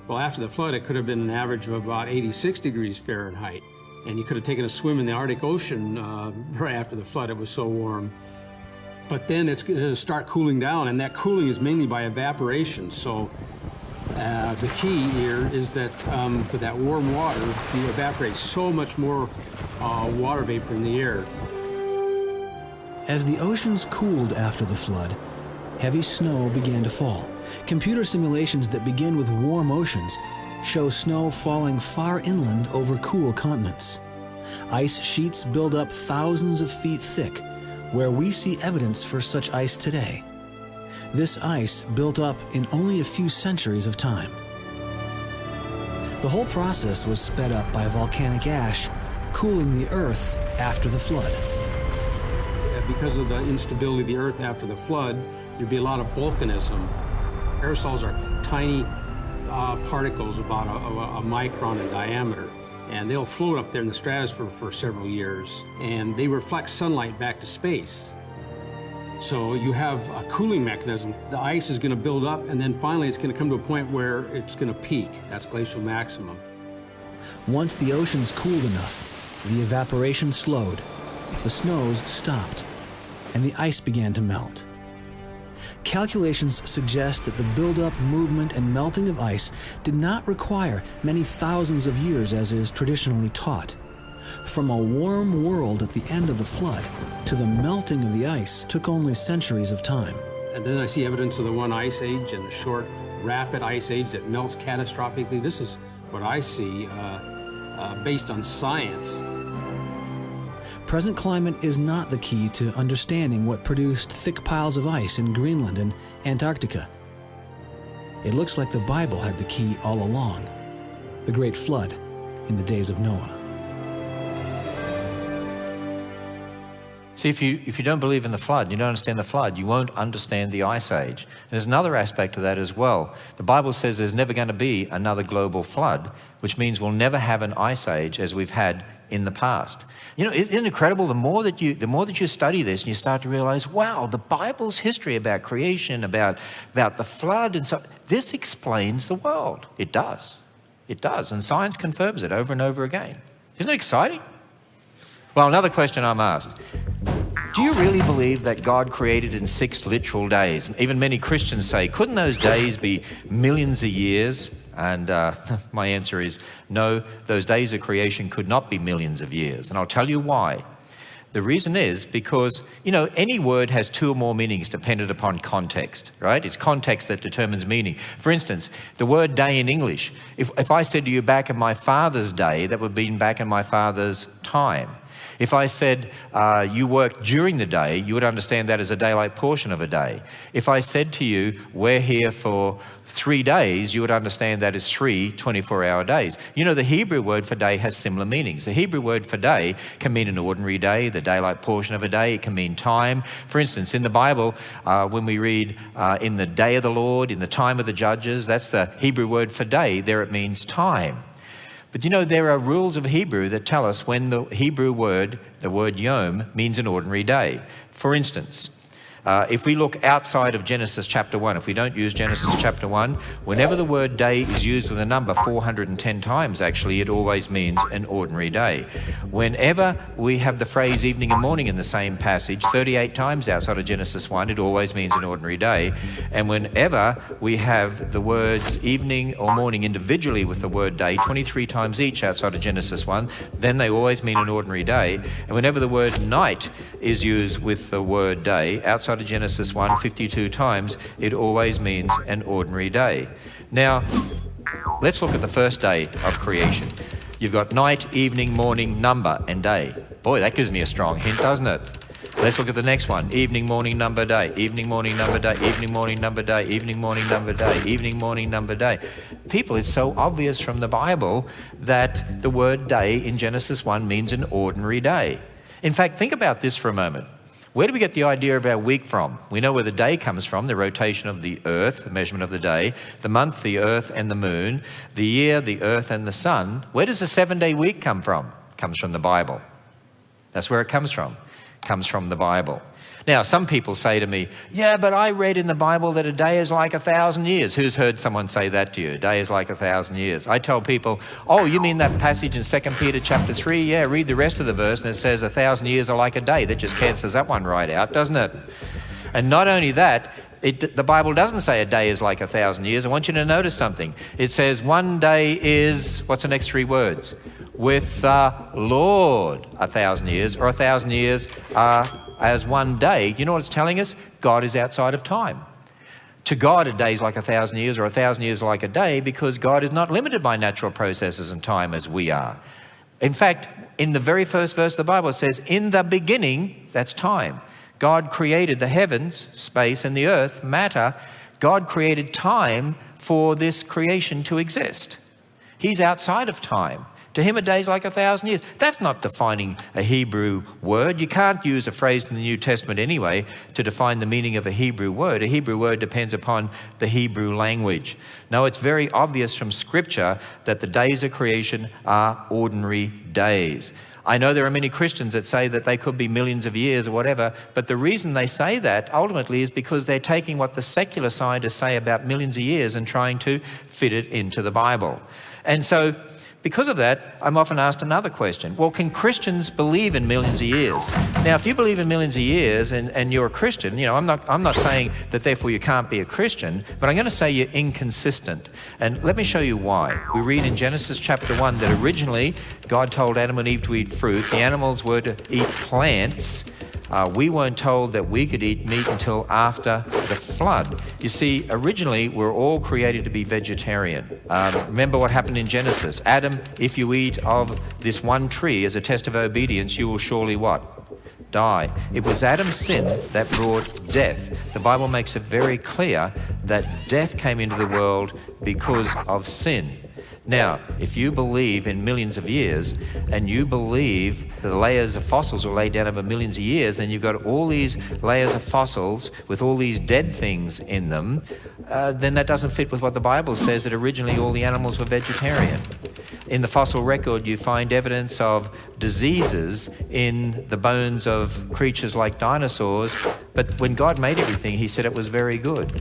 Well, after the flood, it could have been an average of about 86 degrees Fahrenheit. And you could have taken a swim in the Arctic Ocean right after the flood. It was so warm. But then it's going to start cooling down, and that cooling is mainly by evaporation. So the key here is that for that warm water, you evaporate so much more water vapor in the air. As the oceans cooled after the flood, heavy snow began to fall. Computer simulations that begin with warm oceans show snow falling far inland over cool continents. Ice sheets build up thousands of feet thick, where we see evidence for such ice today. This ice built up in only a few centuries of time. The whole process was sped up by volcanic ash cooling the Earth after the flood. Because of the instability of the Earth after the flood, there'd be a lot of volcanism. Aerosols are tiny particles about a micron in diameter, and they'll float up there in the stratosphere for several years, and they reflect sunlight back to space. So you have a cooling mechanism. The ice is going to build up, and then finally it's going to come to a point where it's going to peak. That's glacial maximum. Once the oceans cooled enough, the evaporation slowed, the snows stopped, and the ice began to melt. Calculations suggest that the buildup, movement, and melting of ice did not require many thousands of years as is traditionally taught. From a warm world at the end of the flood to the melting of the ice took only centuries of time. And then I see evidence of the one ice age and the short, rapid ice age that melts catastrophically. This is what I see based on science. Present climate is not the key to understanding what produced thick piles of ice in Greenland and Antarctica. It looks like the Bible had the key all along, the great flood in the days of Noah. See, if you don't believe in the flood, you don't understand the flood, you won't understand the Ice Age. And there's another aspect to that as well. The Bible says there's never going to be another global flood, which means we'll never have an Ice Age as we've had in the past. You know, isn't it incredible? The more that you study this and you start to realize, wow, the Bible's history about creation, about the flood, and so this explains the world. It does. It does. And science confirms it over and over again. Isn't it exciting? Well, another question I'm asked. Do you really believe that God created in 6 literal days? Even many Christians say, couldn't those days be millions of years? And my answer is no, those days of creation could not be millions of years. And I'll tell you why. The reason is because, you know, any word has 2 or more meanings dependent upon context, right? It's context that determines meaning. For instance, the word day in English, if I said to you back in my father's day, that would mean back in my father's time. If I said you worked during the day, you would understand that as a daylight portion of a day. If I said to you, we're here for 3 days, you would understand that as 3 24-hour days. You know, the Hebrew word for day has similar meanings. The Hebrew word for day can mean an ordinary day, the daylight portion of a day. It can mean time. For instance, in the Bible, when we read in the day of the Lord, in the time of the judges, that's the Hebrew word for day. There it means time. But you know, there are rules of Hebrew that tell us when the Hebrew word, the word yom, means an ordinary day. For instance, if we look outside of Genesis chapter 1, if we don't use Genesis chapter 1, whenever the word day is used with a number 410 times, actually, it always means an ordinary day. Whenever we have the phrase evening and morning in the same passage, 38 times outside of Genesis 1, it always means an ordinary day. And whenever we have the words evening or morning individually with the word day, 23 times each outside of Genesis 1, then they always mean an ordinary day. And whenever the word night is used with the word day, outside of Genesis 1, 52 times, it always means an ordinary day. Now, let's look at the first day of creation. You've got night, evening, morning, number, and day. Boy, that gives me a strong hint, doesn't it? Let's look at the next one. Evening, morning, number, day. Evening, morning, number, day. Evening, morning, number, day. Evening, morning, number, day. Evening, morning, number, day. People, it's so obvious from the Bible that the word day in Genesis 1 means an ordinary day. In fact, think about this for a moment. Where do we get the idea of our week from? We know where the day comes from, the rotation of the earth, the measurement of the day, the month, the earth and the moon, the year, the earth and the sun. Where does the 7-day week come from? It comes from the Bible. That's where it comes from. It comes from the Bible. Now, some people say to me, yeah, but I read in the Bible that a day is like 1,000 years. Who's heard someone say that to you? A day is like 1,000 years. I tell people, oh, you mean that passage in 2 Peter chapter 3? Yeah, read the rest of the verse and it says 1,000 years are like a day. That just cancels that one right out, doesn't it? And not only that, the Bible doesn't say a day is like 1,000 years. I want you to notice something. It says one day is, what's the next 3 words? With the Lord 1,000 years, or 1,000 years as one day. You know what it's telling us? God is outside of time. To God, a day is like 1,000 years, or 1,000 years like a day, because God is not limited by natural processes and time as we are. In fact, in the very first verse of the Bible, it says, in the beginning, that's time. God created the heavens, space, and the earth, matter. God created time for this creation to exist. He's outside of time. To him, a day is like 1,000 years. That's not defining a Hebrew word. You can't use a phrase in the New Testament anyway to define the meaning of a Hebrew word. A Hebrew word depends upon the Hebrew language. No, it's very obvious from Scripture that the days of creation are ordinary days. I know there are many Christians that say that they could be millions of years or whatever, but the reason they say that ultimately is because they're taking what the secular scientists say about millions of years and trying to fit it into the Bible. And so, because of that, I'm often asked another question. Well, can Christians believe in millions of years? Now, if you believe in millions of years and you're a Christian, you know, I'm not saying that therefore you can't be a Christian, but I'm going to say you're inconsistent. And let me show you why. We read in Genesis chapter 1 that originally God told Adam and Eve to eat fruit. The animals were to eat plants. We weren't told that we could eat meat until after the flood. You see, originally, we're all created to be vegetarian. Remember what happened in Genesis. Adam, if you eat of this one tree as a test of obedience, you will surely what? die. It was Adam's sin that brought death. The Bible makes it very clear that death came into the world because of sin. Now, if you believe in millions of years, and you believe the layers of fossils were laid down over millions of years, and you've got all these layers of fossils with all these dead things in them, then that doesn't fit with what the Bible says, that originally all the animals were vegetarian. In the fossil record, you find evidence of diseases in the bones of creatures like dinosaurs, but when God made everything, he said it was very good.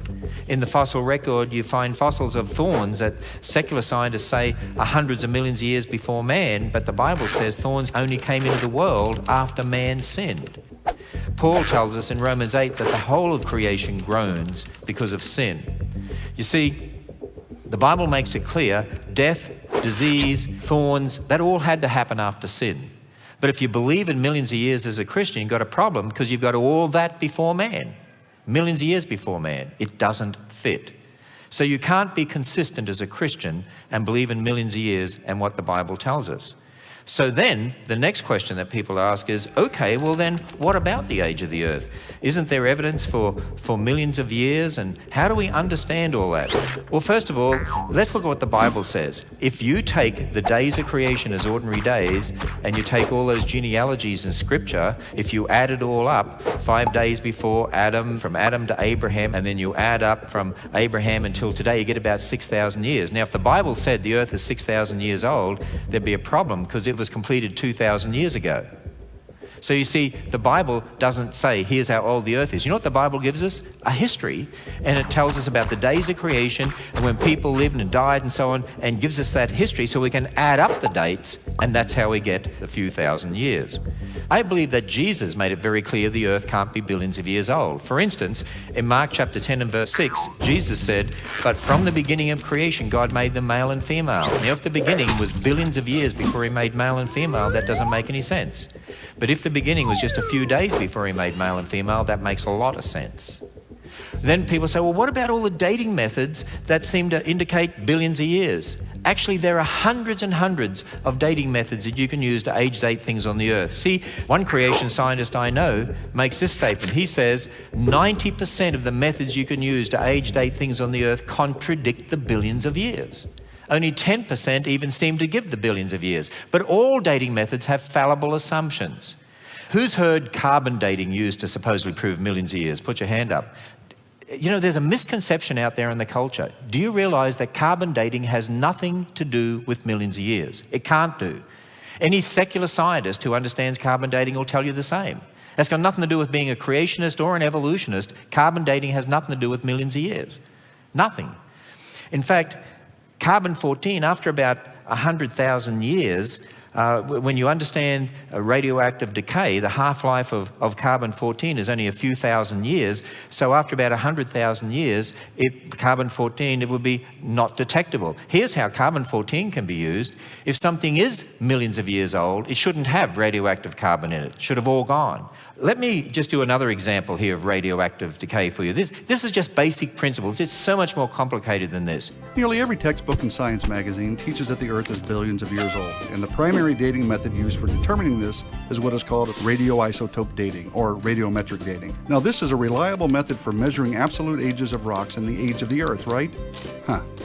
In the fossil record, you find fossils of thorns that secular scientists say are hundreds of millions of years before man, but the Bible says thorns only came into the world after man sinned. Paul tells us in Romans 8 that the whole of creation groans because of sin. You see, the Bible makes it clear, death, disease, thorns, that all had to happen after sin. But if you believe in millions of years as a Christian, you've got a problem because you've got all that before man. Millions of years before man. It doesn't fit. So you can't be consistent as a Christian and believe in millions of years and what the Bible tells us. So then, the next question that people ask is, okay, well then, what about the age of the earth? Isn't there evidence for millions of years? And how do we understand all that? Well, first of all, let's look at what the Bible says. If you take the days of creation as ordinary days, and you take all those genealogies in Scripture, if you add it all up, 5 days before Adam, from Adam to Abraham, and then you add up from Abraham until today, you get about 6,000 years. Now, if the Bible said the earth is 6,000 years old, there'd be a problem because it was completed 2,000 years ago. So you see, the Bible doesn't say, here's how old the earth is. You know what the Bible gives us? A history, and it tells us about the days of creation and when people lived and died and so on, and gives us that history so we can add up the dates, and that's how we get a few thousand years. I believe that Jesus made it very clear the earth can't be billions of years old. For instance, in Mark chapter 10 and verse 6, Jesus said, but from the beginning of creation, God made them male and female. Now, if the beginning was billions of years before he made male and female, that doesn't make any sense. But if the beginning was just a few days before he made male and female, that makes a lot of sense. Then people say, well, what about all the dating methods that seem to indicate billions of years? Actually, there are hundreds and hundreds of dating methods that you can use to age date things on the earth. See, one creation scientist I know makes this statement. He says 90% of the methods you can use to age date things on the earth contradict the billions of years. Only 10% even seem to give the billions of years. But all dating methods have fallible assumptions. Who's heard carbon dating used to supposedly prove millions of years? Put your hand up. You know, there's a misconception out there in the culture. Do you realize that carbon dating has nothing to do with millions of years? It can't do. Any secular scientist who understands carbon dating will tell you the same. That's got nothing to do with being a creationist or an evolutionist. Carbon dating has nothing to do with millions of years. Nothing. In fact, carbon-14, after about 100,000 years, when you understand radioactive decay, the half-life of carbon-14 is only a few thousand years. So after about 100,000 years, carbon-14, it would be not detectable. Here's how carbon-14 can be used. If something is millions of years old, it shouldn't have radioactive carbon in it. It should have all gone. Let me just do another example here of radioactive decay for you. This is just basic principles. It's so much more complicated than this. Nearly every textbook in Science magazine teaches that the Earth is billions of years old, and the primary dating method used for determining this is what is called radioisotope dating, or radiometric dating. Now, this is a reliable method for measuring absolute ages of rocks and the age of the Earth, right?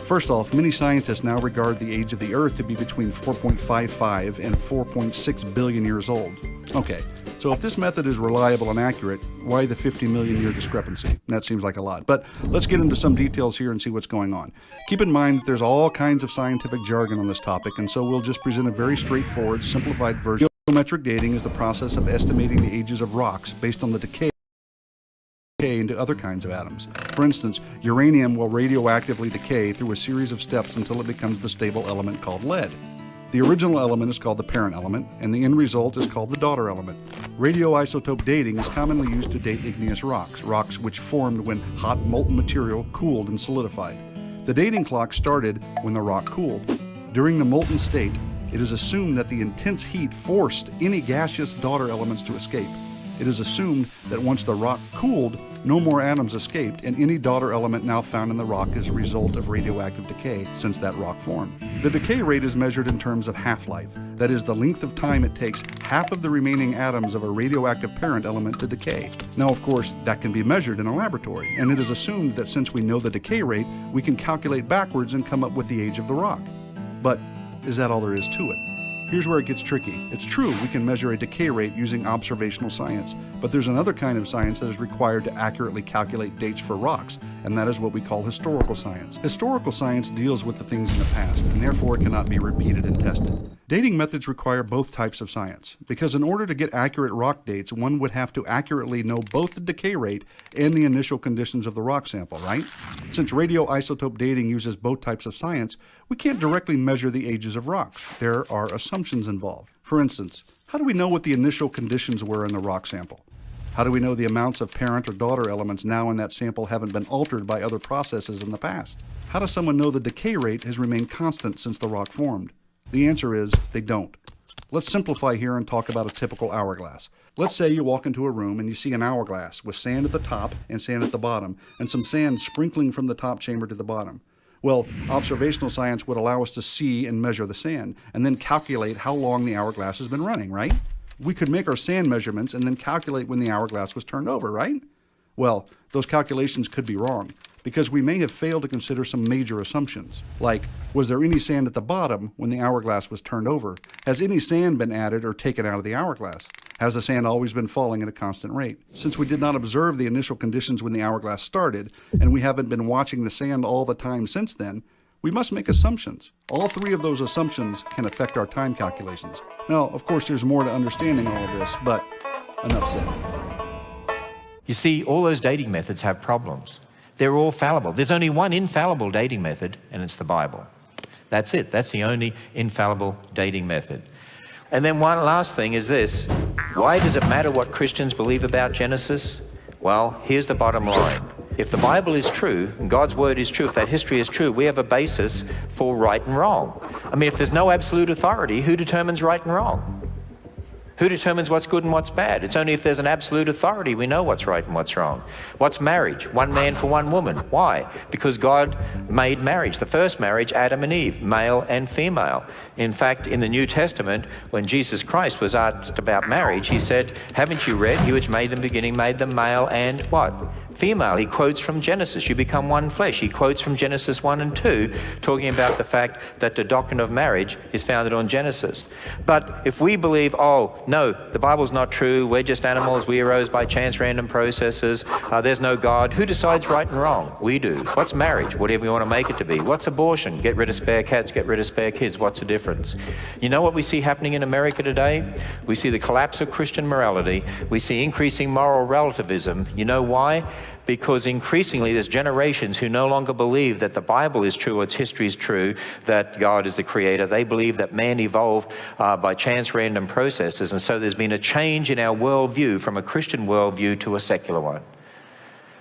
First off, many scientists now regard the age of the Earth to be between 4.55 and 4.6 billion years old. Okay. So if this method is reliable and accurate, why the 50 million year discrepancy? That seems like a lot. But let's get into some details here and see what's going on. Keep in mind that there's all kinds of scientific jargon on this topic, and so we'll just present a very straightforward, simplified version. Radiometric dating is the process of estimating the ages of rocks based on the decay into other kinds of atoms. For instance, uranium will radioactively decay through a series of steps until it becomes the stable element called lead. The original element is called the parent element, and the end result is called the daughter element. Radioisotope dating is commonly used to date igneous rocks, rocks which formed when hot molten material cooled and solidified. The dating clock started when the rock cooled. During the molten state, it is assumed that the intense heat forced any gaseous daughter elements to escape. It is assumed that once the rock cooled, no more atoms escaped, and any daughter element now found in the rock is a result of radioactive decay since that rock formed. The decay rate is measured in terms of half-life. That is the length of time it takes half of the remaining atoms of a radioactive parent element to decay. Now, of course, that can be measured in a laboratory, and it is assumed that since we know the decay rate, we can calculate backwards and come up with the age of the rock. But is that all there is to it? Here's where it gets tricky. It's true we can measure a decay rate using observational science, but there's another kind of science that is required to accurately calculate dates for rocks, and that is what we call historical science. Historical science deals with the things in the past, and therefore it cannot be repeated and tested. Dating methods require both types of science, because in order to get accurate rock dates, one would have to accurately know both the decay rate and the initial conditions of the rock sample, right? Since radioisotope dating uses both types of science, we can't directly measure the ages of rocks. There are assumptions involved. For instance, how do we know what the initial conditions were in the rock sample? How do we know the amounts of parent or daughter elements now in that sample haven't been altered by other processes in the past? How does someone know the decay rate has remained constant since the rock formed? The answer is they don't. Let's simplify here and talk about a typical hourglass. Let's say you walk into a room and you see an hourglass with sand at the top and sand at the bottom, and some sand sprinkling from the top chamber to the bottom. Well, observational science would allow us to see and measure the sand, and then calculate how long the hourglass has been running, right? We could make our sand measurements and then calculate when the hourglass was turned over, right? Well, those calculations could be wrong, because we may have failed to consider some major assumptions, like, was there any sand at the bottom when the hourglass was turned over? Has any sand been added or taken out of the hourglass? Has the sand always been falling at a constant rate? Since we did not observe the initial conditions when the hourglass started, and we haven't been watching the sand all the time since then, we must make assumptions. All three of those assumptions can affect our time calculations. Now, of course, there's more to understanding all of this, but enough said. You see, all those dating methods have problems. They're all fallible. There's only one infallible dating method, and it's the Bible. That's it. That's the only infallible dating method. And then one last thing is this. Why does it matter what Christians believe about Genesis? Well, here's the bottom line. If the Bible is true, and God's word is true, if that history is true, we have a basis for right and wrong. I mean, if there's no absolute authority, who determines right and wrong? Who determines what's good and what's bad? It's only if there's an absolute authority we know what's right and what's wrong. What's marriage? One man for one woman. Why? Because God made marriage. The first marriage, Adam and Eve, male and female. In fact, in the New Testament, when Jesus Christ was asked about marriage, he said, haven't you read, he which made them beginning made them male and what? Female. He quotes from Genesis, you become one flesh. He quotes from Genesis 1 and 2, talking about the fact that the doctrine of marriage is founded on Genesis. But if we believe, oh, no, the Bible's not true, we're just animals, we arose by chance, random processes, there's no God, who decides right and wrong? We do. What's marriage? Whatever you want to make it to be. What's abortion? Get rid of spare cats, get rid of spare kids. What's the difference? You know what we see happening in America today? We see the collapse of Christian morality. We see increasing moral relativism. You know why? Because increasingly there's generations who no longer believe that the Bible is true, its history is true, that God is the creator. They believe that man evolved by chance random processes, and so there's been a change in our worldview from a Christian worldview to a secular one.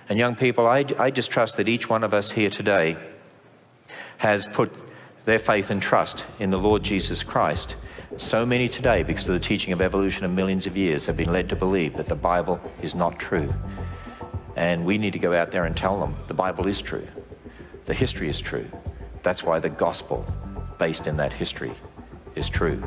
And young people, I just trust that each one of us here today has put their faith and trust in the Lord Jesus Christ. So many today, because of the teaching of evolution of millions of years, have been led to believe that the Bible is not true. And we need to go out there and tell them the Bible is true. The history is true. That's why the gospel, based in that history, is true.